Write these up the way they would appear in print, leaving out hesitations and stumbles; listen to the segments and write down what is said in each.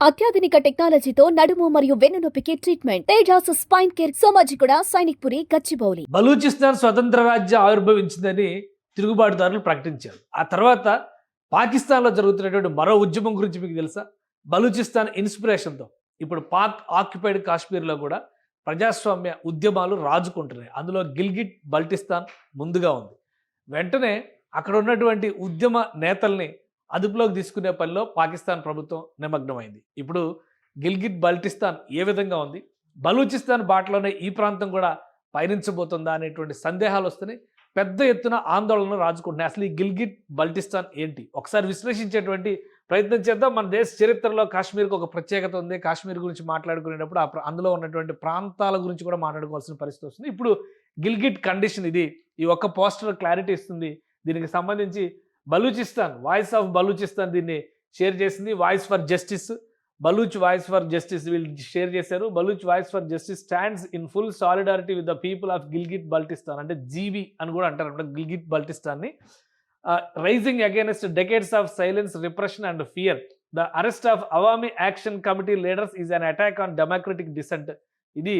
అత్యాధునిక టెక్నాలజీతో నడుము మరియు వెన్నునొప్పికి treatment. Tejas spine care, Somajiguda, Sainikpuri, Gachibowli. Balochistan స్వతంత్ర రాజ్యం ఆవిర్భవించిందని తిరుగుబాటుదారులు ప్రకటించారు. ఆ తర్వాత పాకిస్తాన్లో జరుగుతున్నటువంటి మరో ఉద్యమం గురించి మీకు తెలుసా? బలూచిస్తాన్ ఇన్స్పిరేషన్తో ఇప్పుడు పాక్ ఆక్యుపైడ్ కాశ్మీర్లో కూడా ప్రజాస్వామ్య ఉద్యమాలు రాజుకుంటున్నాయి. అందులో గిల్గిట్ బల్టిస్తాన్ ముందుగా ఉంది. వెంటనే అక్కడ ఉన్నటువంటి ఉద్యమ నేతల్ని అదుపులోకి తీసుకునే పనిలో పాకిస్తాన్ ప్రభుత్వం నిమగ్నమైంది. ఇప్పుడు గిల్గిట్ బల్టిస్తాన్ ఏ విధంగా ఉంది, బలూచిస్తాన్ బాటలోనే ఈ ప్రాంతం కూడా పయనించబోతుందా అనేటువంటి సందేహాలు వస్తున్నాయి. పెద్ద ఎత్తున ఆందోళనలు రాజుకుంటున్నాయి. అసలు ఈ గిల్గిట్ బల్టిస్తాన్ ఏంటి, ఒకసారి విశ్లేషించేటువంటి ప్రయత్నం చేద్దాం. మన దేశ చరిత్రలో కాశ్మీర్కి ఒక ప్రత్యేకత ఉంది. కాశ్మీర్ గురించి మాట్లాడుకునేటప్పుడు అందులో ఉన్నటువంటి ప్రాంతాల గురించి కూడా మాట్లాడుకోవాల్సిన పరిస్థితి వస్తుంది. ఇప్పుడు గిల్గిట్ కండిషన్ ఇది. ఈ ఒక్క పోస్టర్ క్లారిటీ ఇస్తుంది. దీనికి సంబంధించి బలూచిస్తాన్, వాయిస్ ఆఫ్ బలూచిస్తాన్ దీన్ని షేర్ చేసింది. Voice for justice, Baloch voice for justice వీళ్ళు షేర్ చేశారు. Baloch voice for justice stands in full solidarity with the people of Gilgit Baltistan, అంటే జీబీ అని కూడా అంటారు అంటే గిల్గిట్ బల్టిస్తాన్ని. Rising against decades of silence, repression and fear, the arrest of Awami action committee leaders is an attack on democratic dissent. ఇది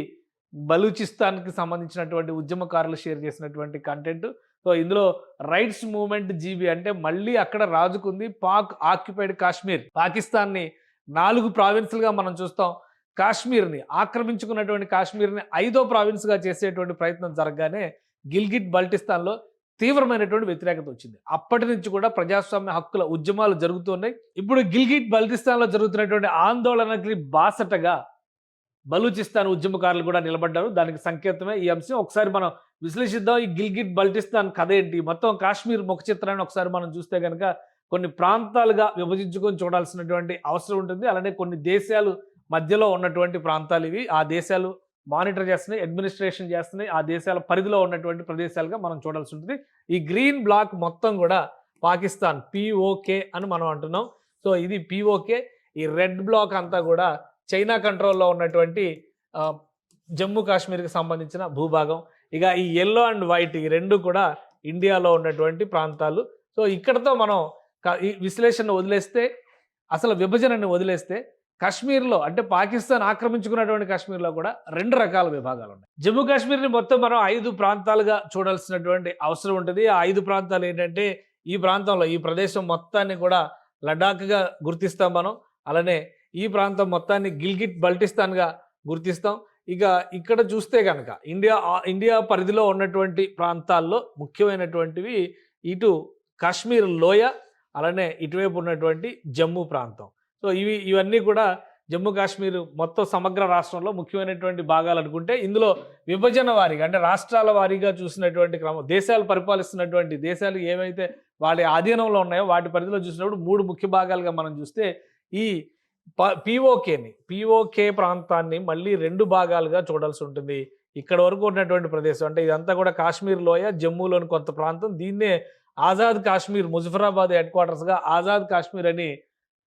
బలూచిస్తాన్కి సంబంధించినటువంటి ఉద్యమకారులు షేర్ చేసినటువంటి కంటెంట్. సో ఇందులో రైట్స్ మూవ్మెంట్ జీబీ అంటే మళ్ళీ అక్కడ రాజుకుంది పాక్ ఆక్యుపైడ్ కాశ్మీర్. పాకిస్తాన్ని 4 ప్రావిన్సులుగా మనం చూస్తాం. కాశ్మీర్ని ఆక్రమించుకున్నటువంటి కాశ్మీర్ని 5వ ప్రావిన్స్గా చేసేటువంటి ప్రయత్నం జరగగానే గిల్గిట్ బల్టిస్తాన్లో తీవ్రమైనటువంటి వ్యతిరేకత వచ్చింది. అప్పటి నుంచి కూడా ప్రజాస్వామ్య హక్కుల ఉద్యమాలు జరుగుతున్నాయి. ఇప్పుడు గిల్గిట్ బల్టిస్తాన్లో జరుగుతున్నటువంటి ఆందోళనకి బాసటగా బలూచిస్తాన్ ఉద్యమకారులు కూడా నిలబడ్డారు. దానికి సంకేతమే ఈ అంశం. ఒకసారి మనం విశ్లేషిద్దాం. ఈ గిల్గిట్ బల్టిస్తాన్ కథ ఏంటి, మొత్తం కాశ్మీర్ ముఖ చిత్రాన్ని ఒకసారి మనం చూస్తే కనుక కొన్ని ప్రాంతాలుగా విభజించుకొని చూడాల్సినటువంటి అవసరం ఉంటుంది. అలానే కొన్ని దేశాలు మధ్యలో ఉన్నటువంటి ప్రాంతాలు ఇవి. ఆ దేశాలు మానిటర్ చేస్తున్నాయి, అడ్మినిస్ట్రేషన్ చేస్తున్నాయి. ఆ దేశాల పరిధిలో ఉన్నటువంటి ప్రదేశాలుగా మనం చూడాల్సి ఉంటుంది. ఈ గ్రీన్ బ్లాక్ మొత్తం కూడా పాకిస్తాన్, పిఓకే అని మనం అంటున్నాం. సో ఇది పిఓకే. ఈ రెడ్ బ్లాక్ అంతా కూడా చైనా కంట్రోల్లో ఉన్నటువంటి జమ్మూ కాశ్మీర్కి సంబంధించిన భూభాగం. ఇక ఈ ఎల్లో అండ్ వైట్ ఈ రెండు కూడా ఇండియాలో ఉన్నటువంటి ప్రాంతాలు. సో ఇక్కడతో మనం ఈ విశ్లేషణ వదిలేస్తే, అసలు విభజనని వదిలేస్తే, కాశ్మీర్లో అంటే పాకిస్తాన్ ఆక్రమించుకున్నటువంటి కాశ్మీర్లో కూడా 2 రకాల విభాగాలు ఉన్నాయి. జమ్మూ కాశ్మీర్ని మొత్తం మనం 5 ప్రాంతాలుగా చూడాల్సినటువంటి అవసరం ఉంటుంది. ఆ 5 ప్రాంతాలు ఏంటంటే, ఈ ప్రాంతంలో ఈ ప్రదేశం మొత్తాన్ని కూడా లడాఖ్గా గుర్తిస్తాం మనం. అలానే ఈ ప్రాంతం మొత్తాన్ని గిల్గిట్ బల్టిస్తాన్గా గుర్తిస్తాం. ఇక ఇక్కడ చూస్తే కనుక ఇండియా పరిధిలో ఉన్నటువంటి ప్రాంతాల్లో ముఖ్యమైనటువంటివి ఇటు కాశ్మీర్ లోయ, అలానే ఇటువైపు ఉన్నటువంటి జమ్మూ ప్రాంతం. సో ఇవన్నీ కూడా జమ్మూ కాశ్మీర్ మొత్తం సమగ్ర రాష్ట్రంలో ముఖ్యమైనటువంటి భాగాలు అనుకుంటే, ఇందులో విభజన వారీగా అంటే రాష్ట్రాల వారీగా చూసినటువంటి క్రమం, దేశాలు పరిపాలిస్తున్నటువంటి దేశాలు ఏవైతే వాటి ఆధీనంలో ఉన్నాయో వాటి పరిధిలో చూసినప్పుడు 3 ముఖ్య భాగాలుగా మనం చూస్తే ఈ పిఓకే ప్రాంతాన్ని మళ్ళీ 2 భాగాలుగా చూడాల్సి ఉంటుంది. ఇక్కడ వరకు ఉన్నటువంటి ప్రదేశం అంటే ఇదంతా కూడా కాశ్మీర్ లోయ, జమ్మూలోని కొంత ప్రాంతం. దీన్నే ఆజాద్ కాశ్మీర్, ముజఫరాబాద్ హెడ్ క్వార్టర్స్గా ఆజాద్ కాశ్మీర్ అని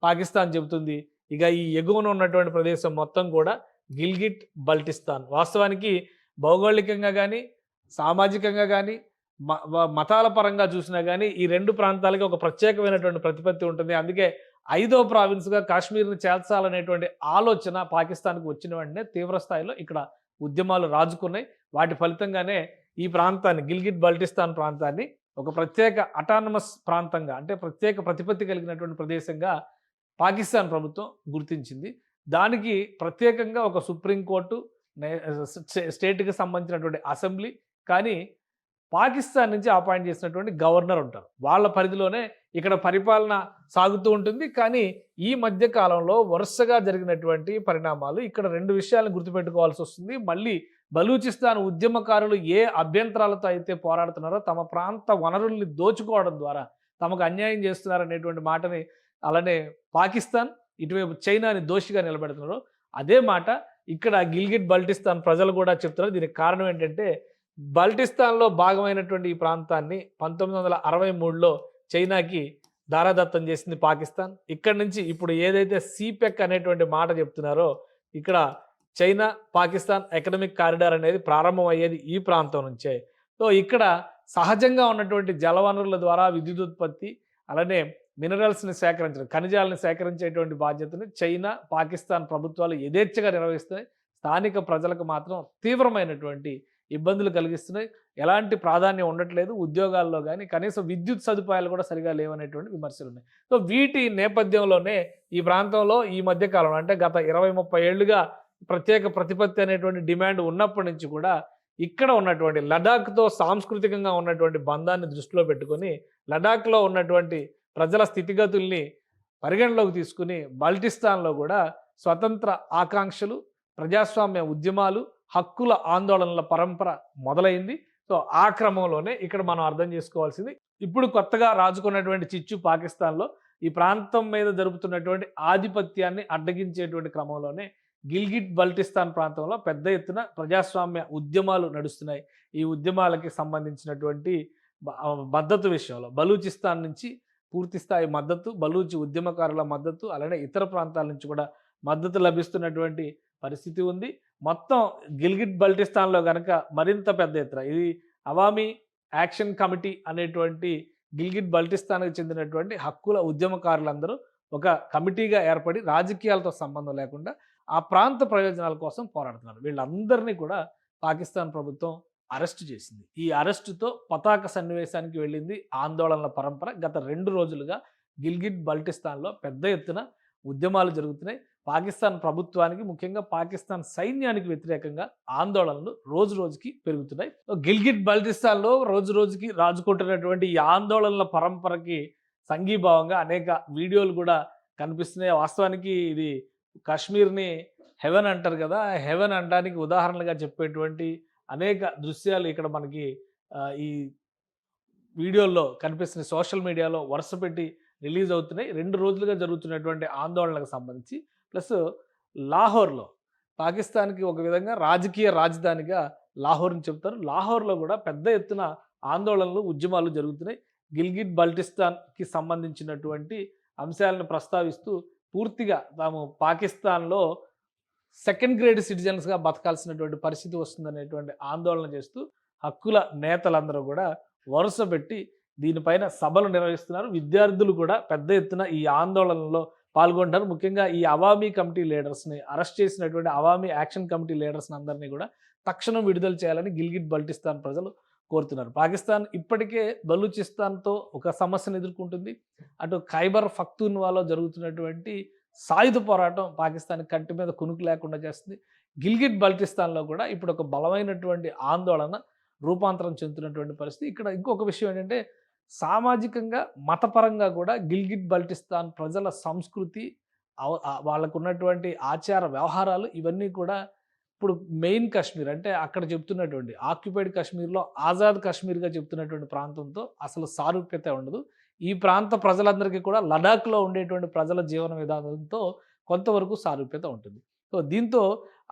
పాకిస్తాన్ చెబుతుంది. ఇక ఈ ఎగువన ఉన్నటువంటి ప్రదేశం మొత్తం కూడా గిల్గిట్ బల్టిస్తాన్. వాస్తవానికి భౌగోళికంగా కానీ, సామాజికంగా కానీ, మతాల పరంగా చూసినా కానీ ఈ 2 ప్రాంతాలకి ఒక ప్రత్యేకమైనటువంటి ప్రతిపత్తి ఉంటుంది. అందుకే 5వ ప్రావిన్స్గా కాశ్మీర్ని చేల్చాలనేటువంటి ఆలోచన పాకిస్తాన్కి వచ్చిన వెంటనే తీవ్ర స్థాయిలో ఇక్కడ ఉద్యమాలు రాజుకున్నాయి. వాటి ఫలితంగానే ఈ ప్రాంతాన్ని, గిల్గిట్ బల్టిస్తాన్ ప్రాంతాన్ని ఒక ప్రత్యేక అటానమస్ ప్రాంతంగా అంటే ప్రత్యేక ప్రతిపత్తి కలిగినటువంటి ప్రదేశంగా పాకిస్తాన్ ప్రభుత్వం గుర్తించింది. దానికి ప్రత్యేకంగా ఒక సుప్రీంకోర్టు, స్టేట్కి సంబంధించినటువంటి అసెంబ్లీ, కానీ పాకిస్తాన్ నుంచి అపాయింట్ చేసినటువంటి గవర్నర్ ఉంటారు. వాళ్ళ పరిధిలోనే ఇక్కడ పరిపాలన సాగుతూ ఉంటుంది. కానీ ఈ మధ్య కాలంలో వరుసగా జరిగినటువంటి పరిణామాలు ఇక్కడ 2 విషయాలను గుర్తుపెట్టుకోవాల్సి వస్తుంది. మళ్ళీ బలూచిస్తాన్ ఉద్యమకారులు ఏ అభ్యంతరాలతో అయితే పోరాడుతున్నారో, తమ ప్రాంత వనరుల్ని దోచుకోవడం ద్వారా తమకు అన్యాయం చేస్తున్నారనేటువంటి మాటని, అలానే పాకిస్తాన్ ఇటువైపు చైనాని దోషిగా నిలబెడుతున్నారో అదే మాట ఇక్కడ గిల్గిట్ బల్టిస్తాన్ ప్రజలు కూడా చెప్తున్నారు. దీనికి కారణం ఏంటంటే, బల్టిస్తాన్లో భాగమైనటువంటి ఈ ప్రాంతాన్ని 1963లో చైనాకి దారాదత్తం చేసింది పాకిస్తాన్. ఇక్కడి నుంచి ఇప్పుడు ఏదైతే సిపెక్ అనేటువంటి మాట చెప్తున్నారో, ఇక్కడ చైనా పాకిస్తాన్ ఎకనామిక్ కారిడార్ అనేది ప్రారంభమయ్యేది ఈ ప్రాంతం నుంచే. సో ఇక్కడ సహజంగా ఉన్నటువంటి జలవనరుల ద్వారా విద్యుత్ ఉత్పత్తి, అలానే మినరల్స్ని సేకరించడం, ఖనిజాలను సేకరించేటువంటి బాధ్యతని చైనా, పాకిస్తాన్ ప్రభుత్వాలు యథేచ్ఛగా నిర్వహిస్తున్నాయి. స్థానిక ప్రజలకు మాత్రం తీవ్రమైనటువంటి ఇబ్బందులు కలిగిస్తున్నాయి. ఎలాంటి ప్రాధాన్యం ఉండట్లేదు ఉద్యోగాల్లో కానీ, కనీసం విద్యుత్ సదుపాయాలు కూడా సరిగా లేవనేటువంటి విమర్శలు ఉన్నాయి. సో వీటి నేపథ్యంలోనే ఈ ప్రాంతంలో ఈ మధ్య కాలంలో అంటే గత 20-30 ఏళ్లుగా ప్రత్యేక ప్రతిపత్తి అనేటువంటి డిమాండ్ ఉన్నప్పటి నుంచి కూడా ఇక్కడ ఉన్నటువంటి లడాఖ్తో సాంస్కృతికంగా ఉన్నటువంటి బంధాన్ని దృష్టిలో పెట్టుకొని లడాఖ్లో ఉన్నటువంటి ప్రజల స్థితిగతుల్ని పరిగణలోకి తీసుకుని బల్టిస్తాన్లో కూడా స్వతంత్ర ఆకాంక్షలు, ప్రజాస్వామ్య ఉద్యమాలు, హక్కుల ఆందోళనల పరంపర మొదలైంది. సో ఆ క్రమంలోనే ఇక్కడ మనం అర్థం చేసుకోవాల్సింది ఇప్పుడు కొత్తగా రాజుకున్నటువంటి చిచ్చు పాకిస్తాన్లో ఈ ప్రాంతం మీద జరుపుతున్నటువంటి ఆధిపత్యాన్ని అడ్డగించేటువంటి క్రమంలోనే గిల్గిట్ బల్టిస్తాన్ ప్రాంతంలో పెద్ద ఎత్తున ప్రజాస్వామ్య ఉద్యమాలు నడుస్తున్నాయి. ఈ ఉద్యమాలకి సంబంధించినటువంటి మద్దతు విషయంలో బలూచిస్తాన్ నుంచి పూర్తి స్థాయి మద్దతు, బలూచి ఉద్యమకారుల మద్దతు, అలానే ఇతర ప్రాంతాల నుంచి కూడా మద్దతు లభిస్తున్నటువంటి పరిస్థితి ఉంది. మొత్తం గిల్గిట్ బల్టిస్తాన్లో కనుక మరింత పెద్ద ఎత్తున ఇది అవామీ యాక్షన్ కమిటీ అనేటువంటి గిల్గిట్ బల్టిస్తాన్కి చెందినటువంటి హక్కుల ఉద్యమకారులందరూ ఒక కమిటీగా ఏర్పడి రాజకీయాలతో సంబంధం లేకుండా ఆ ప్రాంత ప్రయోజనాల కోసం పోరాడుతున్నారు. వీళ్ళందరినీ కూడా పాకిస్తాన్ ప్రభుత్వం అరెస్టు చేసింది. ఈ అరెస్టుతో పతాక సన్నివేశానికి వెళ్ళింది ఆందోళనల పరంపర. గత 2 రోజులుగా గిల్గిట్ బల్టిస్తాన్లో పెద్ద ఎత్తున ఉద్యమాలు జరుగుతున్నాయి. పాకిస్తాన్ ప్రభుత్వానికి, ముఖ్యంగా పాకిస్తాన్ సైన్యానికి వ్యతిరేకంగా ఆందోళనలు రోజు రోజుకి పెరుగుతున్నాయి. గిల్గిట్ బల్టిస్తాన్లో రోజు రోజుకి రాజుకుంటున్నటువంటి ఈ ఆందోళనల పరంపరకి సంఘీభావంగా అనేక వీడియోలు కూడా కనిపిస్తున్నాయి. వాస్తవానికి ఇది కాశ్మీర్ని హెవెన్ అంటారు కదా, హెవెన్ అనడానికి ఉదాహరణలుగా చెప్పేటువంటి అనేక దృశ్యాలు ఇక్కడ మనకి ఈ వీడియోల్లో కనిపిస్తున్న సోషల్ మీడియాలో వరుస పెట్టి రిలీజ్ అవుతున్నాయి. 2 రోజులుగా జరుగుతున్నటువంటి ఆందోళనలకు సంబంధించి. ప్లస్ లాహోర్లో పాకిస్తాన్కి ఒక విధంగా రాజకీయ రాజధానిగా లాహోర్ని చెప్తారు. లాహోర్లో కూడా పెద్ద ఎత్తున ఆందోళనలు, ఉద్యమాలు జరుగుతున్నాయి. గిల్గిట్ బల్టిస్తాన్కి సంబంధించినటువంటి అంశాలను ప్రస్తావిస్తూ పూర్తిగా తాము పాకిస్తాన్లో సెకండ్ గ్రేడ్ సిటిజన్స్గా బతకాల్సినటువంటి పరిస్థితి వస్తుందనేటువంటి ఆందోళన చేస్తూ హక్కుల నేతలందరూ కూడా వరుస పెట్టి దీనిపైన సభలు నిర్వహిస్తున్నారు. విద్యార్థులు కూడా పెద్ద ఎత్తున ఈ ఆందోళనలో పాల్గొంటారు. ముఖ్యంగా ఈ అవామీ కమిటీ లీడర్స్ని అరెస్ట్ చేసినటువంటి అవామీ యాక్షన్ కమిటీ లీడర్స్ని అందరినీ కూడా తక్షణం విడుదల చేయాలని గిల్గిట్ బల్టిస్తాన్ ప్రజలు కోరుతున్నారు. పాకిస్తాన్ ఇప్పటికే బలూచిస్తాన్తో ఒక సమస్యను ఎదుర్కొంటుంది. అటు ఖైబర్ పఖ్తూన్వాలో జరుగుతున్నటువంటి సాయుధ పోరాటం పాకిస్తాన్ కంటి మీద కునుకు లేకుండా చేస్తుంది. గిల్గిట్ బల్టిస్తాన్లో కూడా ఇప్పుడు ఒక బలమైనటువంటి ఆందోళన రూపాంతరం చెందుతున్నటువంటి పరిస్థితి. ఇక్కడ ఇంకొక విషయం ఏంటంటే సామాజికంగా, మతపరంగా కూడా గిల్గిట్ బల్టిస్తాన్ ప్రజల సంస్కృతి, వాళ్ళకు ఉన్నటువంటి ఆచార వ్యవహారాలు ఇవన్నీ కూడా ఇప్పుడు మెయిన్ కాశ్మీర్ అంటే అక్కడ చెప్తున్నటువంటి ఆక్యుపైడ్ కాశ్మీర్లో ఆజాద్ కాశ్మీర్గా చెప్తున్నటువంటి ప్రాంతంతో అసలు సారూప్యత ఉండదు. ఈ ప్రాంత ప్రజలందరికీ కూడా లడాఖ్లో ఉండేటువంటి ప్రజల జీవన విధానంతో కొంతవరకు సారూప్యత ఉంటుంది. సో దీంతో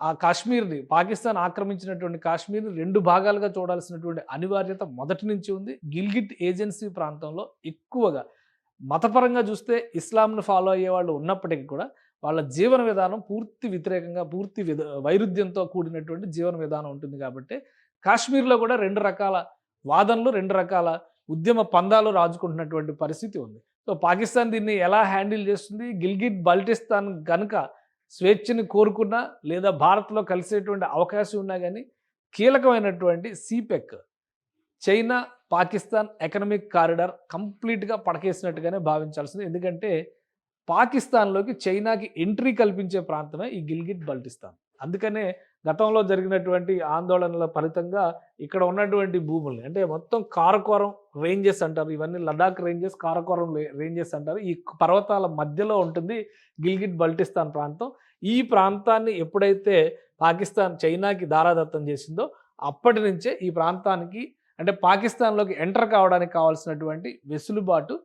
ఆ కాశ్మీర్ని, పాకిస్తాన్ ఆక్రమించినటువంటి కాశ్మీర్ని 2 భాగాలుగా చూడాల్సినటువంటి అనివార్యత మొదటి నుంచి ఉంది. గిల్గిట్ ఏజెన్సీ ప్రాంతంలో ఎక్కువగా మతపరంగా చూస్తే ఇస్లాంను ఫాలో అయ్యే వాళ్ళు ఉన్నప్పటికీ కూడా వాళ్ళ జీవన విధానం పూర్తి వ్యతిరేకంగా, పూర్తి వైరుధ్యంతో కూడినటువంటి జీవన విధానం ఉంటుంది. కాబట్టి కాశ్మీర్లో కూడా 2 రకాల వాదనలు, 2 రకాల ఉద్యమ పందాలు రాజుకుంటున్నటువంటి పరిస్థితి ఉంది. సో పాకిస్తాన్ దీన్ని ఎలా హ్యాండిల్ చేస్తుంది? గిల్గిట్ బల్టిస్తాన్ కనుక స్వేచ్ఛని కోరుకున్నా లేదా భారత్లో కలిసేటువంటి అవకాశం ఉన్నా కానీ కీలకమైనటువంటి సిపెక్, చైనా పాకిస్తాన్ ఎకనామిక్ కారిడార్ కంప్లీట్గా పడకేసినట్టుగానే భావించాల్సింది. ఎందుకంటే పాకిస్తాన్లోకి చైనాకి ఎంట్రీ కల్పించే ప్రాంతమే ఈ గిల్గిట్ బల్టిస్తాన్. అందుకనే గతంలో జరిగినటువంటి ఆందోళనల ఫలితంగా ఇక్కడ ఉన్నటువంటి భూముల్ని, అంటే మొత్తం కారకోరం రేంజెస్ అంటారు, ఇవన్నీ లడాక్ రేంజెస్, కారకోరం రేంజెస్ అంటారు. ఈ పర్వతాల మధ్యలో ఉంటుంది గిల్గిట్ బల్టిస్తాన్ ప్రాంతం. ఈ ప్రాంతాన్ని ఎప్పుడైతే పాకిస్తాన్ చైనాకి దారాదత్తం చేసిందో అప్పటి నుంచే ఈ ప్రాంతానికి, అంటే పాకిస్తాన్లోకి ఎంటర్ కావడానికి కావాల్సినటువంటి వెసులుబాటు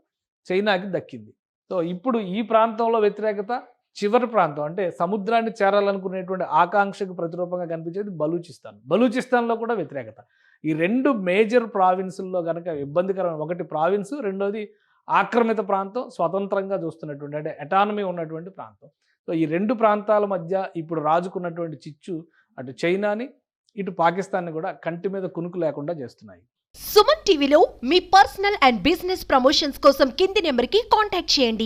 చైనాకి దక్కింది. సో ఇప్పుడు ఈ ప్రాంతంలో వ్యతిరేకత, చివరి ప్రాంతం అంటే సముద్రాన్ని చేరాలనుకునేటువంటి ఆకాంక్షకు ప్రతిరూపంగా కనిపించేది బలూచిస్తాన్. బలూచిస్తాన్లో కూడా వ్యతిరేకత. ఈ 2 మేజర్ ప్రావిన్సుల్లో కనుక ఇబ్బందికరమైన, ఒకటి ప్రావిన్స్, రెండోది ఆక్రమిత ప్రాంతం, స్వతంత్రంగా చూస్తున్నటువంటి అంటే ఎటానమీ ఉన్నటువంటి ప్రాంతం. సో ఈ 2 ప్రాంతాల మధ్య ఇప్పుడు రాజుకున్నటువంటి చిచ్చు అటు చైనాని, ఇటు పాకిస్తాన్ని కూడా కంటి మీద కునుకు లేకుండా చేస్తున్నాయి. సుమన్ టీవీలో మీ పర్సనల్ అండ్ బిజినెస్ ప్రమోషన్స్ కోసం కింది నెంబర్కి కాంటాక్ట్ చేయండి.